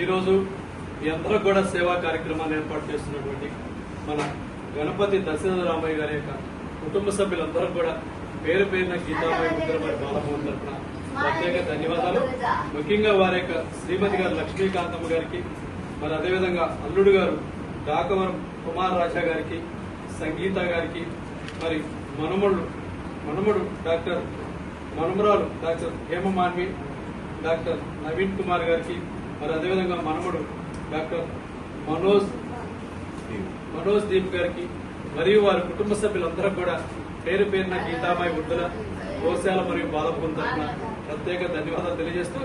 ఈ రోజు మీ అందరూ కూడా సేవా కార్యక్రమాన్ని ఏర్పాటు చేస్తున్నటువంటి మన గణపతి దశరథ రామయ్య గారి యొక్క కుటుంబ సభ్యులందరూ కూడా పేరు పేరున గీతాబాయి ముద్రబాయి బాలమోహన్ తరఫున ప్రత్యేక ధన్యవాదాలు. ముఖ్యంగా వారి యొక్క శ్రీమతి గారు లక్ష్మీకాంతమ్మ గారికి, మరి అదేవిధంగా అల్లుడు గారు డాకవరం కుమార్ రాజా గారికి, సంగీత గారికి, మరి మనమరాలు డాక్టర్ హేమమాన్వి, డాక్టర్ నవీన్ కుమార్ గారికి, మరి అదేవిధంగా మనమడు డాక్టర్ మనోజ్ దీప్ గారికి మరియు వారి కుటుంబ సభ్యులందరూ కూడా పేరు పేరున గీతాబాయి వృద్ధుల గోశాల మరియు బాలభవన్ తరఫున ప్రత్యేక ధన్యవాదాలు తెలియజేస్తూ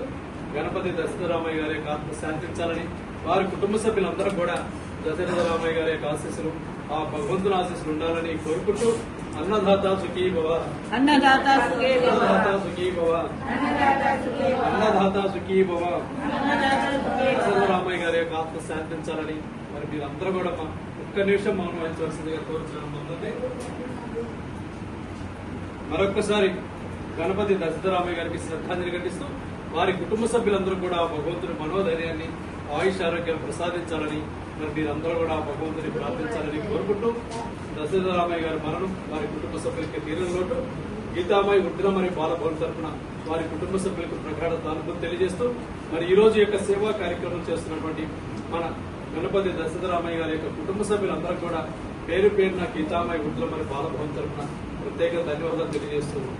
గణపతి దశరథ రామయ్య గారి యొక్క ఆత్మ శాంతించాలని, వారి కుటుంబ సభ్యులందరూ కూడా దశరథ రామయ్య గారి యొక్క ఆశీస్సులు, ఆ భగవంతుని ఆశీస్సులు ఉండాలని కోరుకుంటూ అన్నదాత సుఖీ భవ, అన్నదాత సుఖీ భవ, సుఖీ భవ, అన్నదాత సుఖీ భవ. దశరథ రామయ్య గారి యొక్క ఆత్మ శాంతించాలని మరి మీరందరూ కూడా ఒక్క నిమిషం మౌనం వహించవలసిందిగా కోరుతున్నాం. మరొక్కసారి గణపతి దశరథ రామయ్య గారికి శ్రద్ధాంజలి ఘటిస్తూ వారి కుటుంబ సభ్యులందరూ కూడా భగవంతుని మనోధైర్యాన్ని, ఆయుష్ ఆరోగ్యాన్ని ప్రసాదించాలని మరి మీరందరూ కూడా భగవంతుని ప్రార్థించాలని కోరుకుంటూ దశరథ రామయ్య గారి మరణం వారి కుటుంబ సభ్యులకి తీరని లోటు గీతామాయి వృద్ధుల మరియు బాలభవన్ తరఫున వారి కుటుంబ సభ్యులకు ప్రగాఢ తాలూకు తెలియజేస్తూ మరి ఈ రోజు యొక్క సేవా కార్యక్రమం చేస్తున్నటువంటి మన గణపతి దశరథ రామయ్య గారి యొక్క కుటుంబ సభ్యులందరూ కూడా పేరు పేరున గీతామాయి వృద్ధుల మరియు బాలభవన్ తరఫున ప్రత్యేక ధన్యవాదాలు తెలియజేస్తున్నాం.